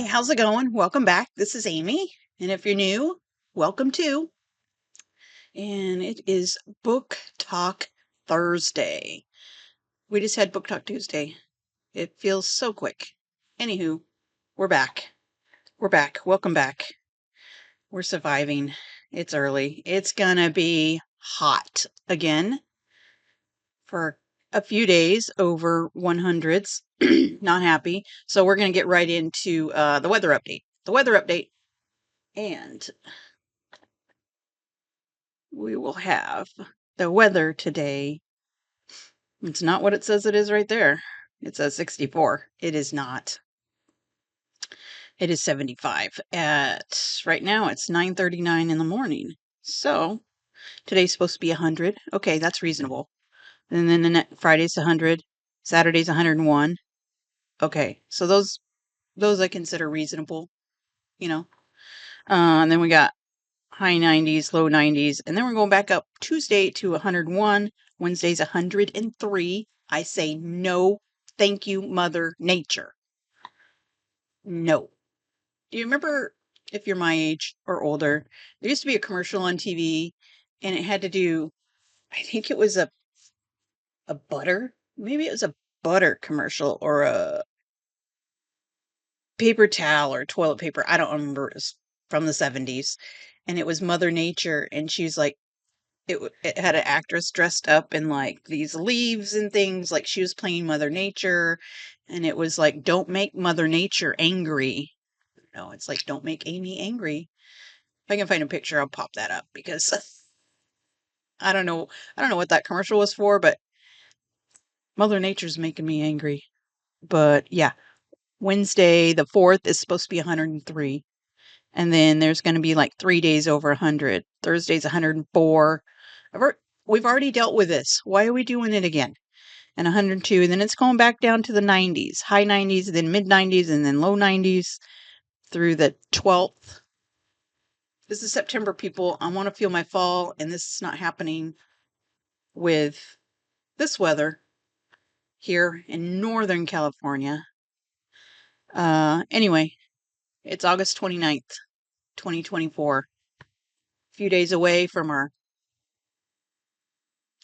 how's it going? Welcome back. This is Amy. And if you're new, welcome too. And it is Book Talk Thursday. We just had Book Talk Tuesday. It feels so quick. Anywho, we're back. We're back. Welcome back. We're surviving. It's early. It's gonna be hot again for a few days over 100s. Not happy. So we're gonna get right into the weather update. The weather update. And we will have the weather today. It's not what it says it is right there. It says 64. It is not. It is 75. At right now it's 9:39 in the morning. So, today's supposed to be 100. Okay, that's reasonable. And then Friday's 100, Saturday's 101. Okay. So those I consider reasonable, you know. And then we got high 90s, low 90s, and then we're going back up Tuesday to 101, Wednesday's 103. I say no, thank you, Mother Nature. No. Do you remember, if you're my age or older, there used to be a commercial on TV, and it had to do, I think it was a butter, maybe it was a butter commercial or a paper towel or toilet paper. I don't remember. It was from the 70s, and it was Mother Nature, and she's like, it had an actress dressed up in like these leaves and things, like she was playing Mother Nature, and it was like, don't make Mother Nature angry. No, it's like, don't make Amy angry. If I can find a picture, I'll pop that up, because I don't know what that commercial was for, but Mother Nature's making me angry. But yeah, Wednesday the 4th is supposed to be 103. And then there's going to be like 3 days over 100. Thursday's 104. We've already dealt with this. Why are we doing it again? And 102. And then it's going back down to the 90s, high 90s, then mid 90s, and then low 90s through the 12th. This is September, people. I want to feel my fall, and this is not happening with this weather here in Northern California. Anyway, it's August 29th, 2024. A few days away from our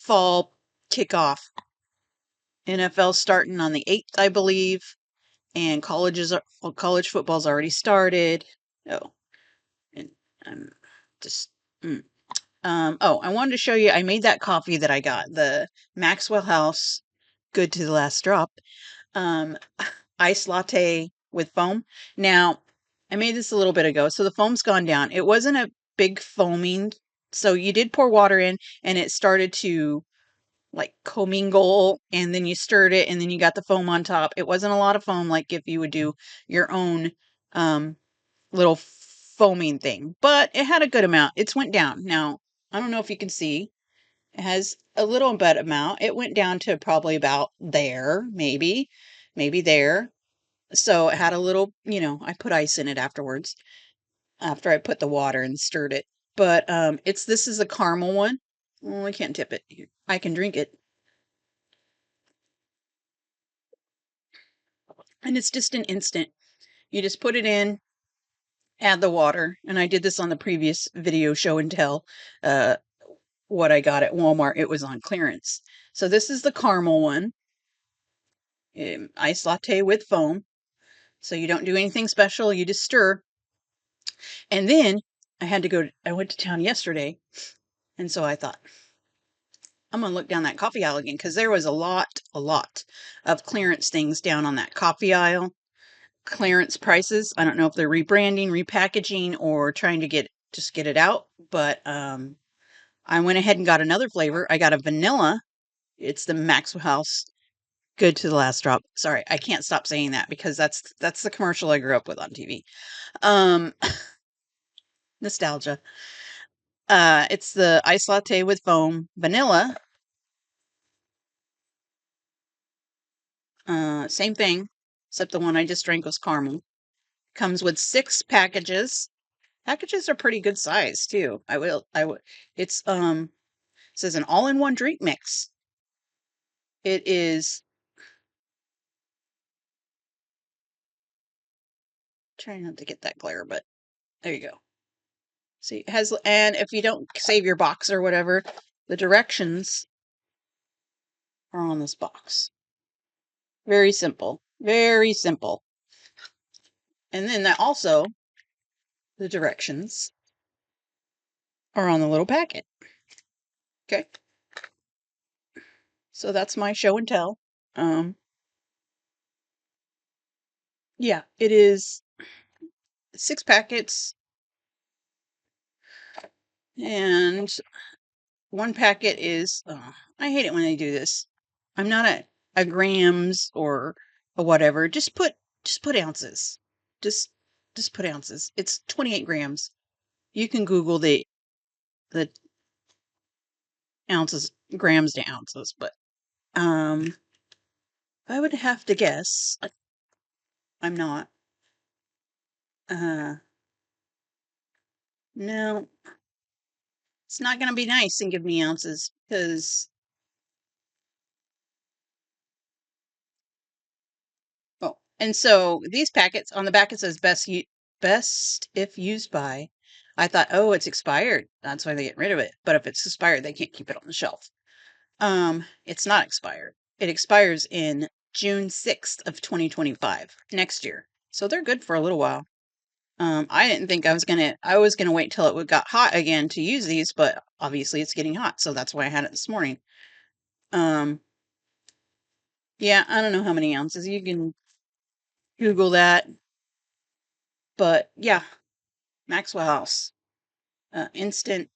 fall kickoff. NFL starting on the 8th, I believe, and college football's already started. Oh, and I'm just I wanted to show you, I made that coffee that I got, the Maxwell House Good to the Last Drop iced latte with foam. Now, I made this a little bit ago, so the foam's gone down. It wasn't a big foaming, so you did pour water in, and it started to like commingle, and then you stirred it, and then you got the foam on top. It wasn't a lot of foam, like if you would do your own little foaming thing, but it had a good amount. It's went down. Now, I don't know if you can see. It has a little bit amount. It went down to probably about there, maybe there. So it had a little, I put ice in it afterwards, after I put the water and stirred it. But this is a caramel one. Well, I can't tip it. I can drink it. And it's just an instant. You just put it in, add the water. And I did this on the previous video, show and tell, what I got at Walmart. It was on clearance. So this is the caramel one. Iced latte with foam. So you don't do anything special. You just stir. And then I went to town yesterday. And so I thought, I'm going to look down that coffee aisle again, because there was a lot of clearance things down on that coffee aisle. Clearance prices. I don't know if they're rebranding, repackaging, or trying to get it out. But I went ahead and got another flavor. I got a vanilla. It's the Maxwell House Good to the Last Drop. Sorry, I can't stop saying that, because that's the commercial I grew up with on TV. Nostalgia. It's the iced latte with foam vanilla. Same thing, except the one I just drank was caramel. Comes with 6 packages. Packages are pretty good size too. It's says an all-in-one drink mix. It is trying not to get that glare, but there you go. See, it has, and if you don't save your box or whatever, the directions are on this box. Very simple. Very simple. And then that also, the directions are on the little packet. Okay. So that's my show and tell. Yeah, it is 6 packets, and one packet is, I hate it when they do this. I'm not a grams or a whatever. Just put ounces. Just just put ounces. It's 28 grams. You can Google the ounces, grams to ounces, but I would have to guess. I'm not. Uh, no, it's not going to be nice and give me ounces because, oh, and so these packets on the back it says best if used by. I thought, oh, it's expired. That's why they get rid of it. But if it's expired, they can't keep it on the shelf. It's not expired. It expires in June 6th of 2025, next year. So they're good for a little while. I didn't think I was gonna wait till it got hot again to use these, but obviously it's getting hot, so that's why I had it this morning. Um, yeah, I don't know how many ounces. You can Google that, but yeah, Maxwell House, instant,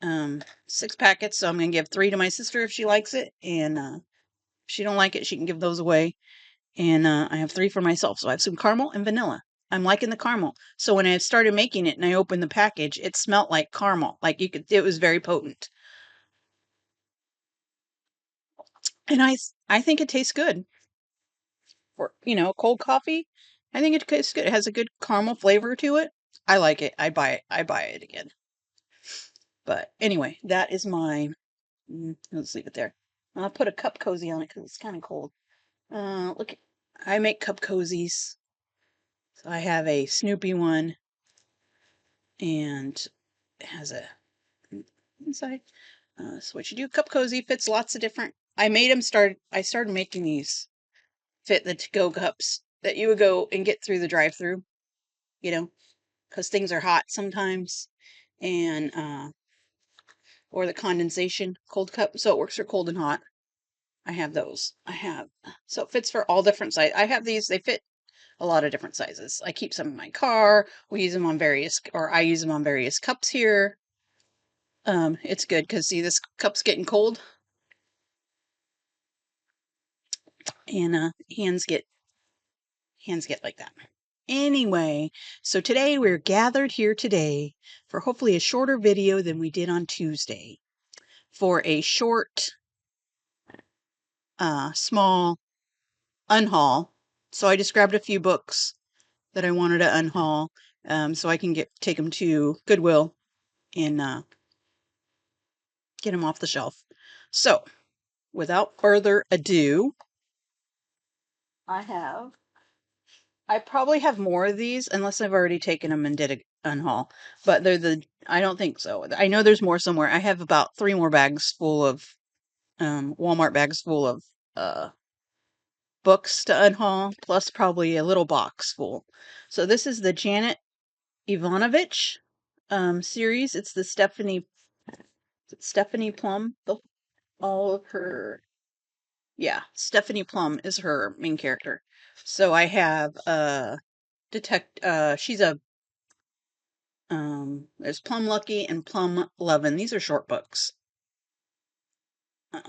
6 packets. So I'm gonna give 3 to my sister if she likes it, and if she don't like it, she can give those away. And I have 3 for myself. So I have some caramel and vanilla. I'm liking the caramel. So when I started making it and I opened the package, it smelled like caramel. Like you could, it was very potent. And I think it tastes good for, cold coffee. I think it tastes good. It has a good caramel flavor to it. I like it. I buy it. I buy it again. But anyway, that is my, let's leave it there. I'll put a cup cozy on it because it's kind of cold. Look, I make cup cozies. So I have a Snoopy one, and it has a inside. So what you do, cup cozy fits lots of different. I started making these fit the to-go cups that you would go and get through the drive-through, you know, because things are hot sometimes, and or the condensation cold cup, so it works for cold and hot. I have those. So it fits for all different sizes. I have these. They fit a lot of different sizes. I keep some in my car. We use them on various, or I use them on various cups here. It's good because see, this cup's getting cold, and hands get like that. Anyway, so today we're gathered here today for hopefully a shorter video than we did on Tuesday for a short, small unhaul. So I just grabbed a few books that I wanted to unhaul, so I can take them to Goodwill and get them off the shelf. So without further ado, I probably have more of these unless I've already taken them and did a unhaul. But I don't think so. I know there's more somewhere. I have about 3 more bags full of Walmart bags full of books to unhaul, plus probably a little box full. So this is the Janet Ivanovich series. It's the Stephanie Plum. All of her, yeah, Stephanie Plum is her main character. So I have she's a there's Plum Lucky and Plum Lovin'. These are short books. Uh,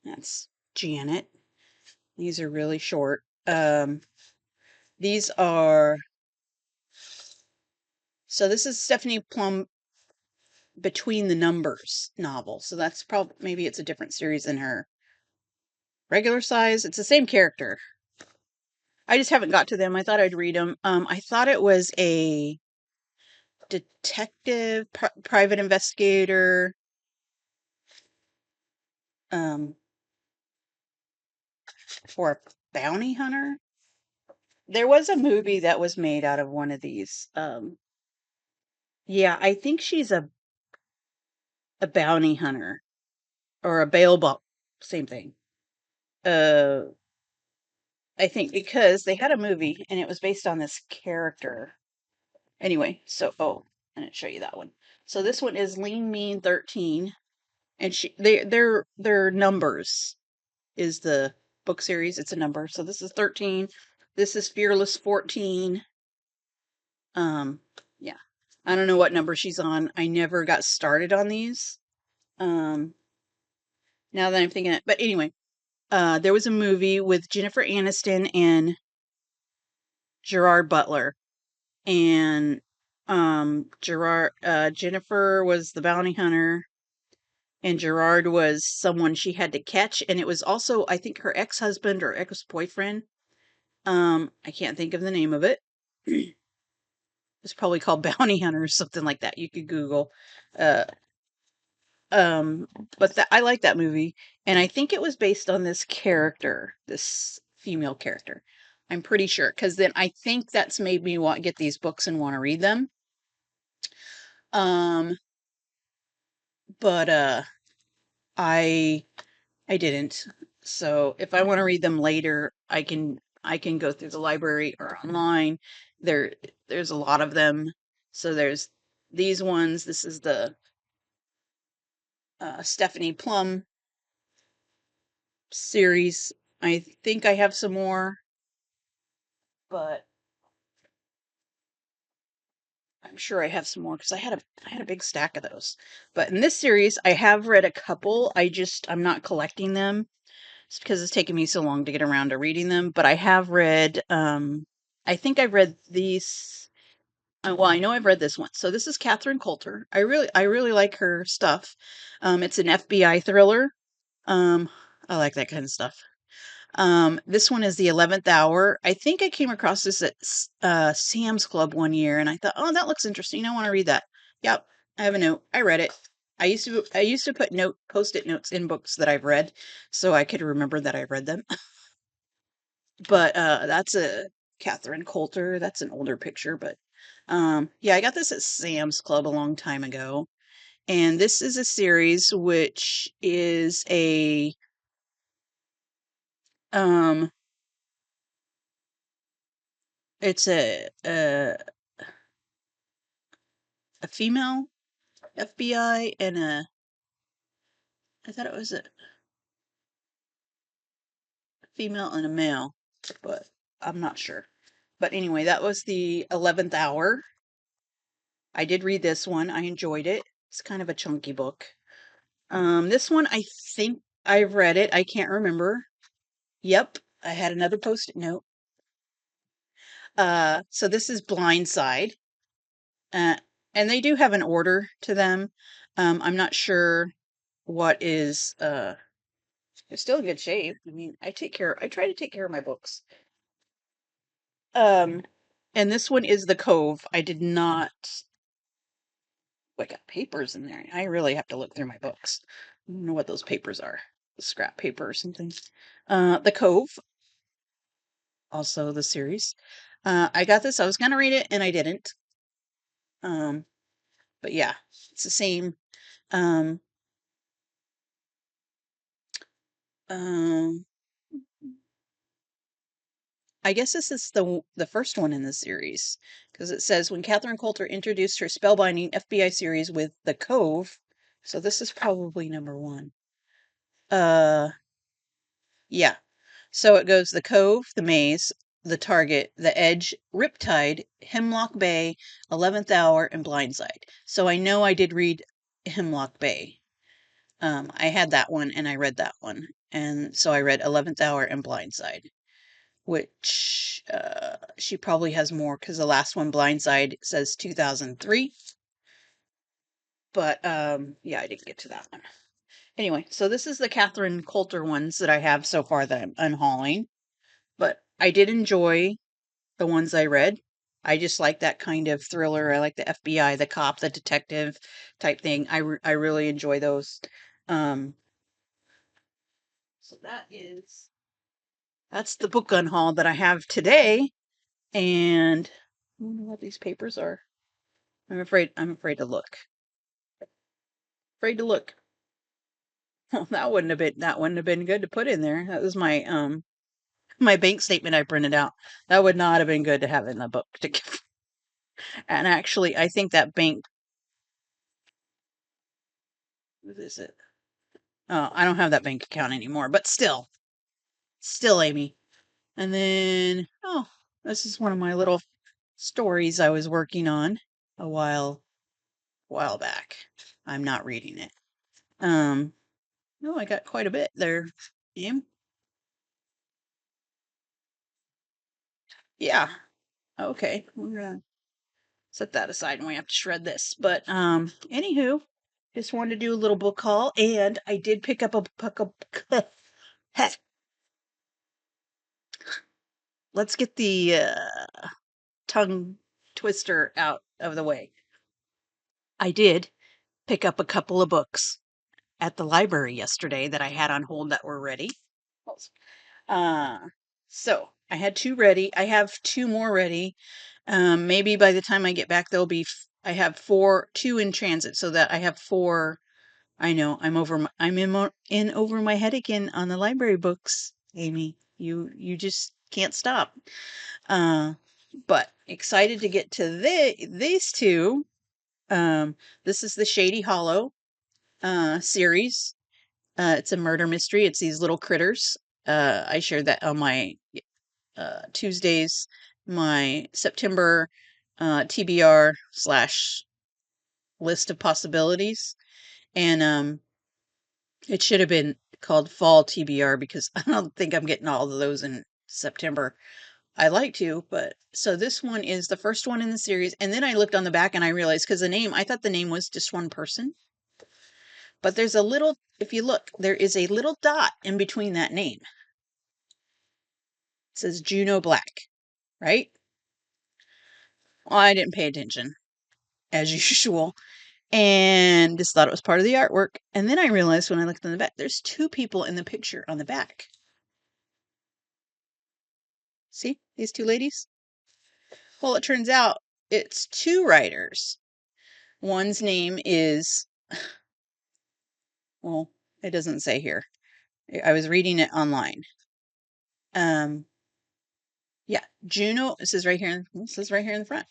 that's Janet. These are really short. These are, so this is Stephanie Plum Between the Numbers novel. So that's probably, maybe it's a different series than her regular size. It's the same character. I just haven't got to them. I thought I'd read them. I thought it was a detective, private investigator, um, or a bounty hunter. There was a movie that was made out of one of these. Yeah, I think she's a bounty hunter or a bail bond, same thing. Uh, I think because they had a movie and it was based on this character. Anyway, so I didn't show you that one. So this one is Lean Mean 13, and their numbers is the book series. It's a number. So this is 13. This is Fearless 14. Um, yeah. I don't know what number she's on. I never got started on these. Um, now that I'm thinking it, but anyway, there was a movie with Jennifer Aniston and Gerard Butler, and Jennifer was the bounty hunter, and Gerard was someone she had to catch, and it was also, I think, her ex-husband or ex-boyfriend. I can't think of the name of it. It's probably called Bounty Hunter or something like that. You could Google. Uh, um, but I like that movie, and I think it was based on this character, this female character. I'm pretty sure, because then I think that's made me want get these books and want to read them. Um, but I I didn't. So if I want to read them later, I can go through the library or online. There there's a lot of them. So there's these ones. This is the Stephanie Plum series. I think I have some more, but I'm sure I have some more because I had a big stack of those. But in this series, I have read a couple. I'm not collecting them. It's because it's taken me so long to get around to reading them. But I have read. I think I've read these. Well, I know I've read this one. So this is Catherine Coulter. I really like her stuff. It's an FBI thriller. Um, I like that kind of stuff. This one is The 11th Hour. I think I came across this at Sam's Club one year, and I thought, oh, that looks interesting. I want to read that. Yep, I have a note. I read it. I used to put post-it notes in books that I've read, so I could remember that I read them. But that's a Catherine Coulter. That's an older picture, but yeah, I got this at Sam's Club a long time ago, and this is a series which is um it's a female FBI and I thought it was a female and a male, but I'm not sure. But anyway, that was The 11th Hour. I did read this one. I enjoyed it. It's kind of a chunky book. This one, I think I've read it. I can't remember. Yep, I had another post-it note. So this is Blindside. Uh, and they do have an order to them. I'm not sure what is they're still in good shape. I mean, I try to take care of my books. Um, and this one is The Cove. I did not, I got papers in there. I really have to look through my books. I don't know what those papers are. Scrap paper or something. The Cove, also the series. I got this. I was gonna read it and I didn't. Um, but yeah, it's the same. Um, um, I guess this is the first one in the series because it says when Catherine Coulter introduced her spellbinding FBI series with The Cove. So this is probably number one. Uh, yeah. So it goes The Cove, The Maze, The Target, The Edge, Riptide, Hemlock Bay, 11th Hour, and Blindside. So I know I did read Hemlock Bay. I had that one and I read that one. And so I read 11th Hour and Blindside, which she probably has more because the last one, Blindside, says 2003. But yeah, I didn't get to that one. Anyway, so this is the Catherine Coulter ones that I have so far that I'm unhauling. But I did enjoy the ones I read. I just like that kind of thriller. I like the FBI, the cop, the detective type thing. I really enjoy those. Um, so that's the book unhaul that I have today. And I don't know what these papers are. I'm afraid to look. Afraid to look. Well, that wouldn't have been good to put in there. That was my bank statement I printed out. That would not have been good to have in the book to give. And actually, I think that bank, what is it? Oh, I don't have that bank account anymore, but still, Amy. And then, oh, this is one of my little stories I was working on a while back. I'm not reading it. No, I got quite a bit there. Am? Yeah. Okay. We're gonna set that aside and we have to shred this. But anywho, just wanted to do a little book haul and I did pick up a heck. Let's get the tongue twister out of the way. I did pick up a couple of books at the library yesterday that I had on hold that were ready. Uh, so I had two ready. I have two more ready. Maybe by the time I get back, I have two in transit, so that I have four. I know I'm in over my head again on the library books, Amy. You just can't stop. Uh, but excited to get to these two. This is the Shady Hollow series. It's a murder mystery. It's these little critters. I shared that on my Tuesdays, my September TBR slash list of possibilities. And it should have been called Fall TBR because I don't think I'm getting all of those in September. I like to, but so this one is the first one in the series. And then I looked on the back and I realized because I thought the name was just one person. But if you look, there is a little dot in between that name. It says Juno Black, right? Well, I didn't pay attention, as usual, and just thought it was part of the artwork. And then I realized when I looked in the back, there's two people in the picture on the back. See these two ladies? Well, it turns out it's two writers. One's name is, well, it doesn't say here. I was reading it online. Um, yeah, Juno. It says right here. It says right here in the front.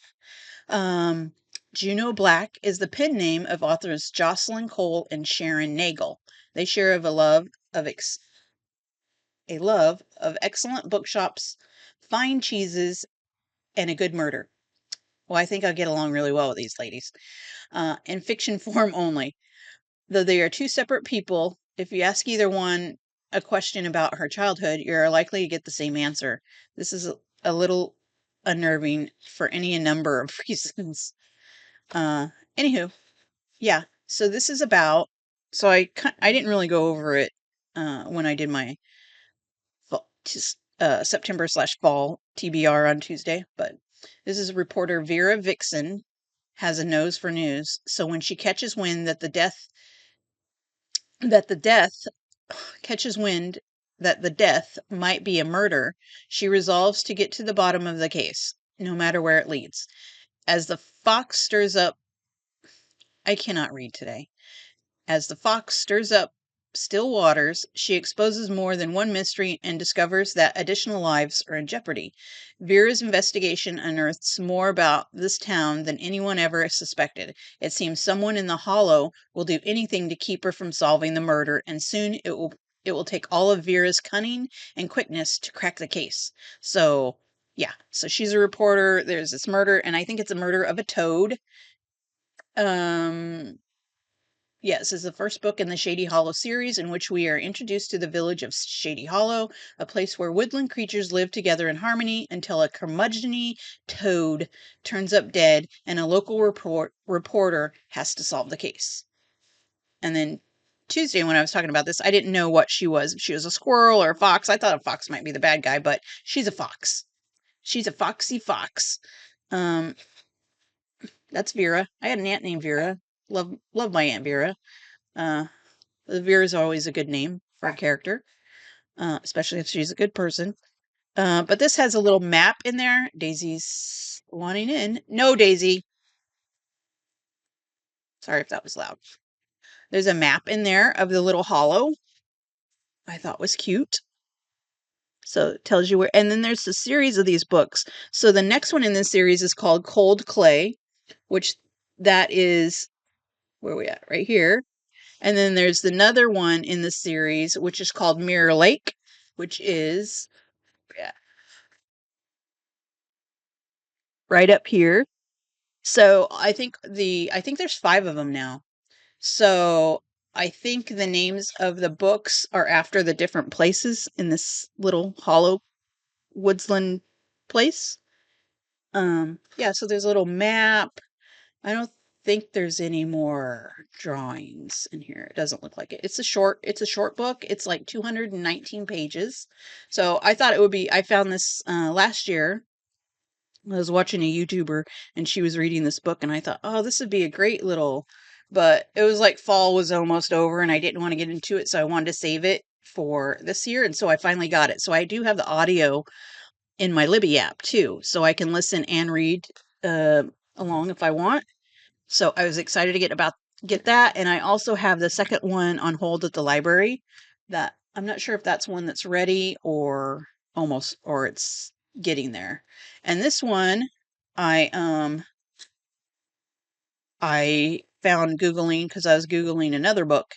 Um, Juno Black is the pen name of authors Jocelyn Cole and Sharon Nagel. They share a love of excellent bookshops, fine cheeses, and a good murder. Well, I think I'll get along really well with these ladies. In fiction form only. Though they are two separate people, if you ask either one a question about her childhood, you're likely to get the same answer. This is a little unnerving for any number of reasons. Uh, Anywho, yeah. So this is about. So I didn't really go over it when I did my September slash fall TBR on Tuesday, but this is reporter Vera Vixen has a nose for news. So when she catches wind that the death catches wind that the death might be a murder, she resolves to get to the bottom of the case, no matter where it leads. As the fox stirs up, I cannot read today. As the fox stirs up still waters, she exposes more than one mystery and discovers that additional lives are in jeopardy. Vera's investigation unearths more about this town than anyone ever suspected. It seems someone in the hollow will do anything to keep her from solving the murder, and soon it will take all of Vera's cunning and quickness to crack the case. So, yeah. So she's a reporter. There's this murder, and I think it's a murder of a toad. Um, yeah, this is the first book in the Shady Hollow series in which we are introduced to the village of Shady Hollow, a place where woodland creatures live together in harmony until a curmudgeony toad turns up dead and a local reporter has to solve the case. And then Tuesday, when I was talking about this, I didn't know what she was. If she was a squirrel or a fox. I thought a fox might be the bad guy, but she's a fox. She's a foxy fox. Um, that's Vera. I had an aunt named Vera. Love my aunt Vera. Uh, Vera is always a good name for a character, especially if she's a good person. But this has a little map in there. Daisy's wanting in. No, Daisy. Sorry if that was loud. There's a map in there of the little hollow. I thought was cute. So it tells you where. And then there's a series of these books. So the next one in this series is called Cold Clay, which that is where we at? Right here. And then there's another one in the series, which is called Mirror Lake, which is yeah, right up here. So I think there's 5 of them now. So I think the names of the books are after the different places in this little hollow woodsland place. Yeah, so there's a little map. I don't think there's any more drawings in here. It doesn't look like it. It's a short book. It's like 219 pages. So I thought it would be I found this last year. I was watching a YouTuber and she was reading this book and I thought, "Oh, this would be a great little," but it was like fall was almost over and I didn't want to get into it, so I wanted to save it for this year and so I finally got it. So I do have the audio in my Libby app too, so I can listen and read uh along if I want. So I was excited to get that, and I also have the second one on hold at the library that I'm not sure if that's one that's ready or almost or it's getting there. And this one I I found Googling because I was Googling another book.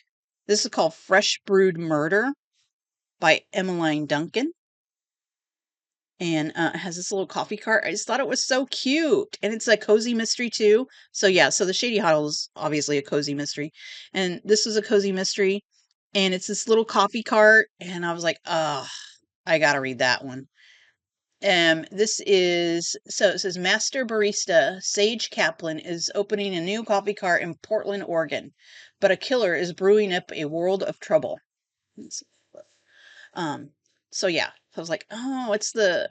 This is called Fresh Brewed Murder by Emmeline Duncan. And it has this little coffee cart. I just thought it was so cute. And it's a cozy mystery too. So yeah, so the Shady Hollow is obviously a cozy mystery. And this was a cozy mystery. And it's this little coffee cart. And I was like, oh, I gotta read that one. This is so it says Master Barista Sage Kaplan is opening a new coffee cart in Portland, Oregon, but a killer is brewing up a world of trouble. Um, so yeah, I was like, oh, it's the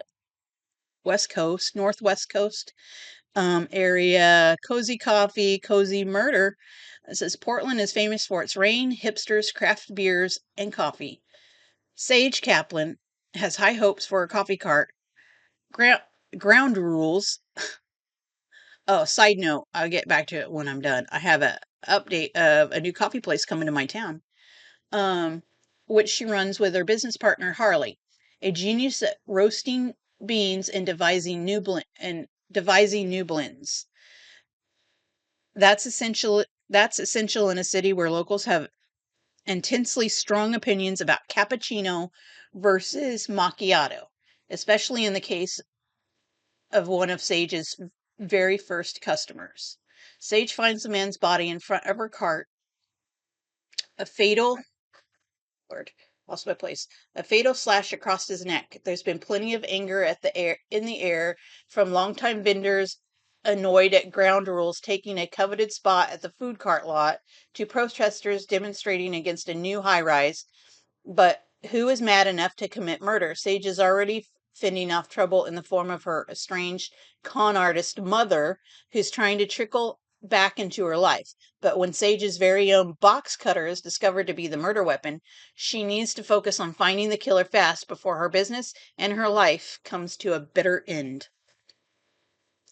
West Coast, Northwest Coast area. Cozy coffee, cozy murder. It says Portland is famous for its rain, hipsters, craft beers, and coffee. Sage Kaplan has high hopes for a coffee cart. Ground, ground rules. Oh, side note, I'll get back to it when I'm done. I have a update of a new coffee place coming to my town, um, which she runs with her business partner Harley, a genius at roasting beans and devising new blends. That's essential in a city where locals have intensely strong opinions about cappuccino versus macchiato, especially in the case of one of Sage's very first customers. Sage finds the man's body in front of her cart, a fatal Lord, lost my place. A fatal slash across his neck. There's been plenty of anger in the air from longtime vendors annoyed at ground rules taking a coveted spot at the food cart lot to protesters demonstrating against a new high rise. But who is mad enough to commit murder? Sage is already fending off trouble in the form of her estranged con artist mother, who's trying to trickle back into her life. But when Sage's very own box cutter is discovered to be the murder weapon, she needs to focus on finding the killer fast before her business and her life comes to a bitter end.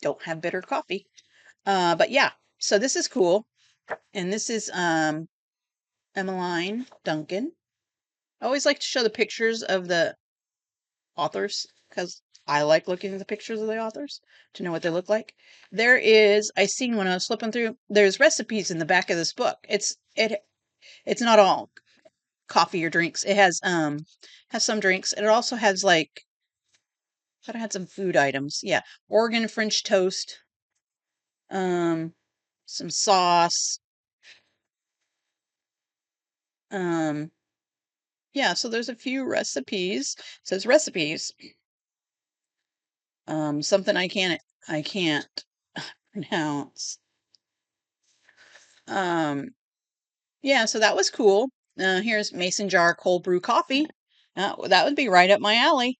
Don't have bitter coffee. But yeah, so this is cool. And this is Emmeline Duncan. I always like to show the pictures of the authors because I like looking at the pictures of the authors to know what they look like. I seen when I was flipping through, there's recipes in the back of this book. It's not all coffee or drinks. It has some drinks. And it also has like I thought it had some food items. Yeah. Oregon French toast, um, some sauce. Um, yeah, so there's a few recipes. It says recipes. Something I can't pronounce. Um, yeah, so that was cool. Here's mason jar cold brew coffee. That would be right up my alley.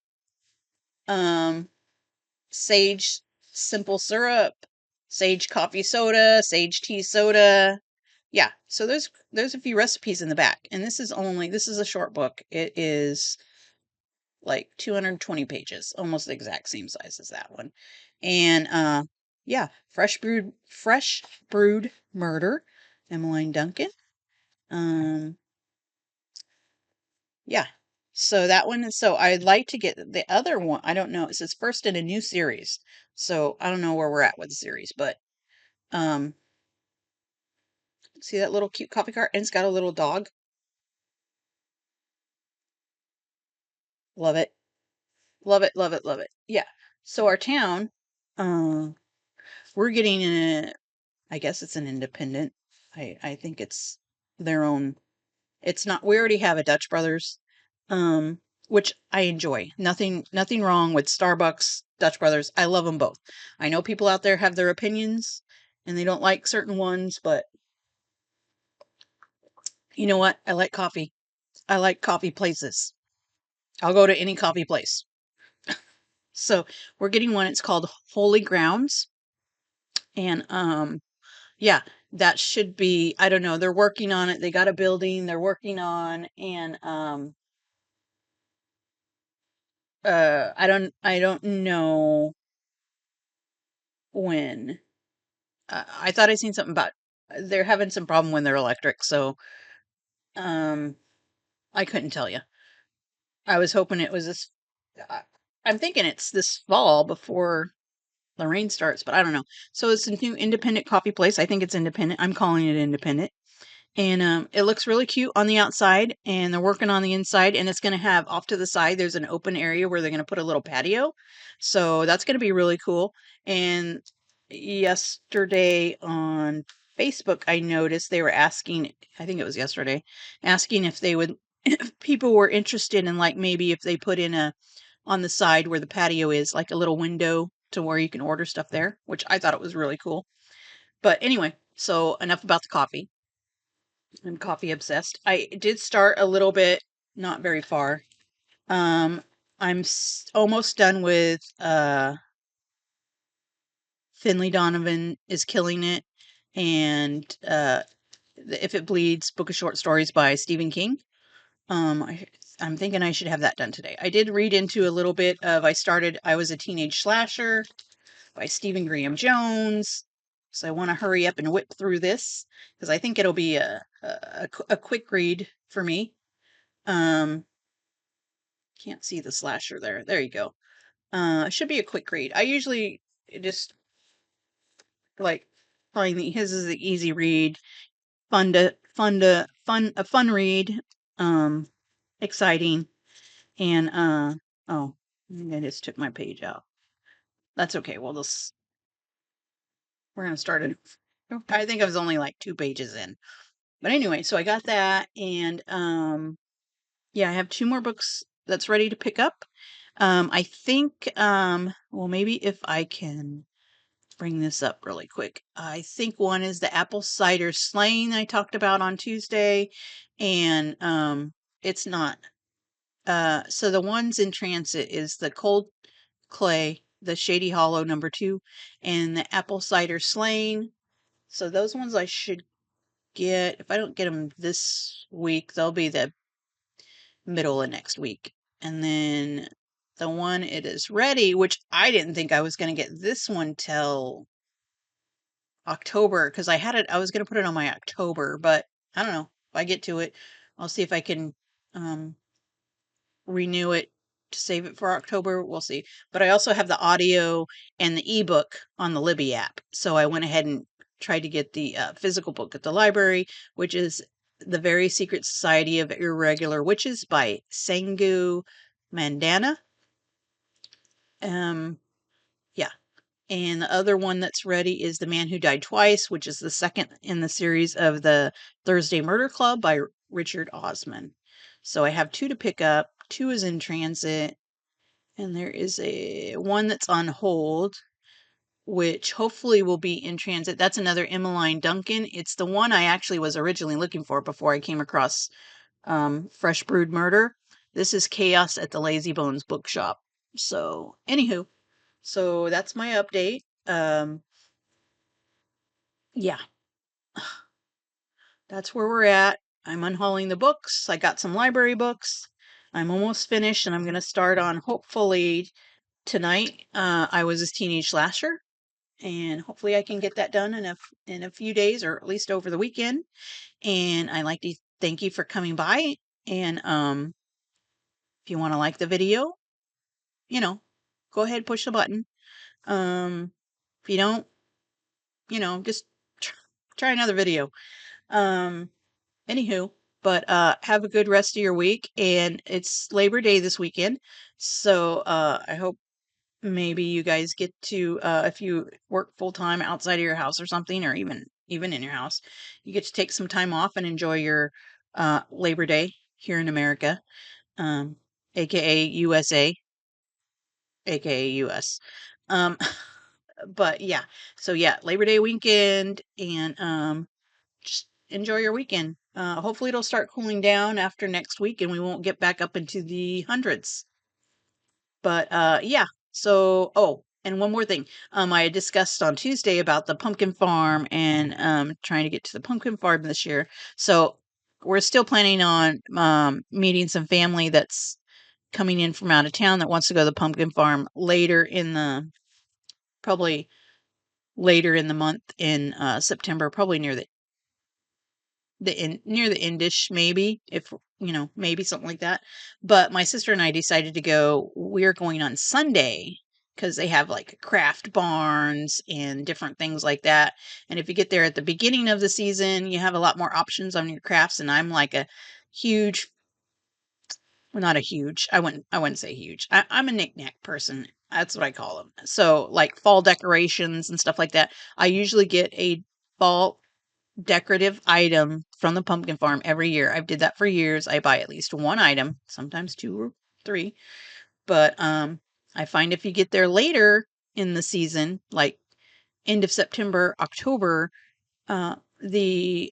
Um, sage simple syrup, sage coffee soda, sage tea soda. Yeah, so there's a few recipes in the back, and this is a short book. It is like 220 pages, almost the exact same size as that one. And yeah, Fresh Brewed Murder, Emmeline Duncan. Um yeah. So that one is, so I'd like to get the other one. I don't know. It says first in a new series. So I don't know where we're at with the series, but um see that little cute coffee cart, and it's got a little dog. Love it. Love it, love it, love it. Yeah. So our town, uh, we're getting a, I guess it's an independent. I think it's their own. It's not, we already have a Dutch Brothers, um, which I enjoy. Nothing wrong with Starbucks, Dutch Brothers. I love them both. I know people out there have their opinions and they don't like certain ones, but you know what? I like coffee. I like coffee places. I'll go to any coffee place. So we're getting one. It's called Holy Grounds. And yeah, that should be, I don't know, they're working on it. They got a building they're working on, and I don't know when. I thought I seen something about they're having some problem when they're electric, so um I couldn't tell you. I was hoping it was this I- I'm thinking it's this fall before the rain starts, but I don't know. So it's a new independent coffee place. I think it's independent. I'm calling it independent. And it looks really cute on the outside, and they're working on the inside, and it's going to have off to the side, there's an open area where they're going to put a little patio. So that's going to be really cool. And yesterday on Facebook, I noticed they were asking, I think it was yesterday, asking if they would, if people were interested in, like, maybe if they put in a, on the side where the patio is, like a little window to where you can order stuff there, which I thought it was really cool. But anyway, so enough about the coffee. I'm coffee obsessed. I did start a little bit, not very far. Um, I'm almost done with Finley Donovan is Killing It, and If It Bleeds, Book of Short Stories by Stephen King. I'm thinking I should have that done today. I did read into a little bit of, I Was a Teenage Slasher by Stephen Graham Jones. So I want to hurry up and whip through this because I think it'll be a quick read for me. Um, can't see the slasher there. There you go. It should be a quick read. I usually just like find the his is the easy read, a fun read, um, exciting, and oh, I just took my page out. That's okay. We're gonna start it. I think I was only like 2 pages in, but anyway, so I got that, and yeah, I have 2 more books that's ready to pick up. I think, well, maybe if I can bring this up really quick. I think one is the apple cider slaying I talked about on Tuesday, and it's not. So the ones in transit is the Cold Clay, the Shady Hollow #2, and the apple cider slaying. So those ones I should get. If I don't get them this week, they'll be the middle of next week. And then the one It Is Ready, which I didn't think I was going to get this one till October because I was going to put it on my October, but I don't know. If I get to it, I'll see if I can um, renew it to save it for October. We'll see. But I also have the audio and the ebook on the Libby app. So I went ahead and tried to get the physical book at the library, which is The Very Secret Society of Irregular Witches by Sangu Mandana. Um, yeah. And the other one that's ready is The Man Who Died Twice, which is the second in the series of the Thursday Murder Club by Richard Osman. So I have 2 to pick up. 2 is in transit, and there is a one that's on hold, which hopefully will be in transit. That's another Emmeline Duncan. It's the one I actually was originally looking for before I came across Fresh Brewed Murder. This is Chaos at the Lazy Bones Bookshop. So, anywho, so that's my update. Yeah, that's where we're at. I'm unhauling the books. I got some library books. I'm almost finished, and I'm going to start on hopefully tonight. I Was This Teenage Slasher, and hopefully I can get that done in a few days, or at least over the weekend. And I'd like to thank you for coming by. And if you want to like the video, go ahead, push the button. If you don't, just tr- try another video. Um, Anywho, but have a good rest of your week, and it's Labor Day this weekend, so I hope maybe you guys get to, if you work full time outside of your house or something, or even in your house, you get to take some time off and enjoy your Labor Day here in America, um, aka USA, aka US. Um, but yeah, so yeah, Labor Day weekend, and just enjoy your weekend. Hopefully it'll start cooling down after next week and we won't get back up into the hundreds. But yeah. So, oh, and one more thing. I had discussed on Tuesday about the pumpkin farm and trying to get to the pumpkin farm this year. So, we're still planning on meeting some family that's coming in from out of town that wants to go to the pumpkin farm probably later in the month in September, probably near the endish, maybe, if maybe something like that. But my sister and I decided to go. We're going on Sunday because they have like craft barns and different things like that. And if you get there at the beginning of the season, you have a lot more options on your crafts. And I'm like a huge, well, not a huge, I wouldn't say huge, I'm a knickknack person. That's what I call them. So like fall decorations and stuff like that, I usually get a fall decorative item from the pumpkin farm every year. I've did that for years. I buy at least one item, sometimes two or three. But I find if you get there later in the season, like end of September, October, the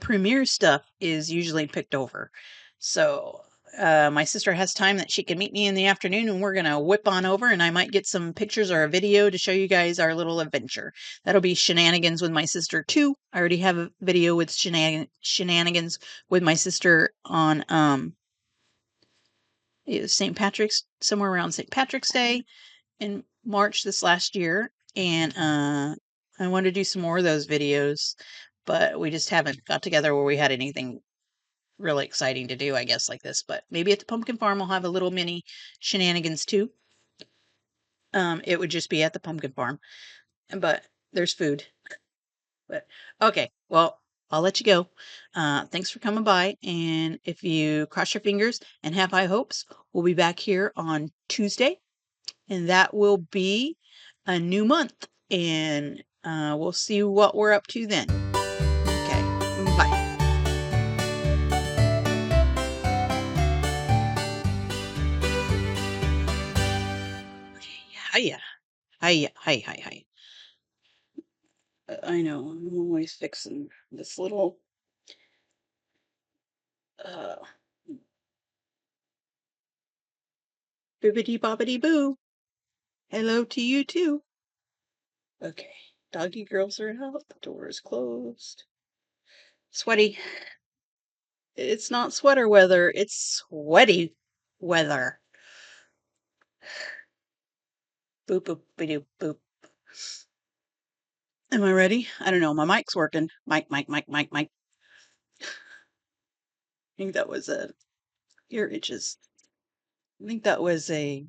premier stuff is usually picked over. So my sister has time that she can meet me in the afternoon, and we're going to whip on over, and I might get some pictures or a video to show you guys our little adventure. That'll be shenanigans with my sister too. I already have a video with shenanigans with my sister on it was St. Patrick's, somewhere around St. Patrick's Day in March this last year, and I want to do some more of those videos, but we just haven't got together where we had anything really exciting to do, I guess, like this. But maybe at the pumpkin farm we'll have a little mini shenanigans too. It would just be at the pumpkin farm, but there's food. But okay, well, I'll let you go. Thanks for coming by, and if you cross your fingers and have high hopes, we'll be back here on Tuesday, and that will be a new month, and we'll see what we're up to then. Okay, bye. Okay, hiya, hiya, hi, hi, hi. I know, I'm always fixing this little, uh, bibbity bobbity boo. Hello to you too. Okay, doggy girls are out, the door is closed. Sweaty. It's not sweater weather, it's sweaty weather. Boop, boop, boop, boop. Am I ready? I don't know. My mic's working. Mic, mic, mic, mic, mic. I think that was a ear itches. I think that was a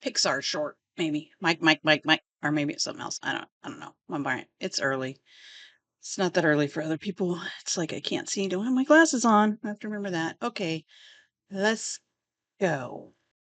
Pixar short, maybe. Mic, mic, mic, mic, or maybe it's something else. I don't know. My mind. It's early. It's not that early for other people. It's like I can't see. Don't have my glasses on. I have to remember that. Okay, let's go.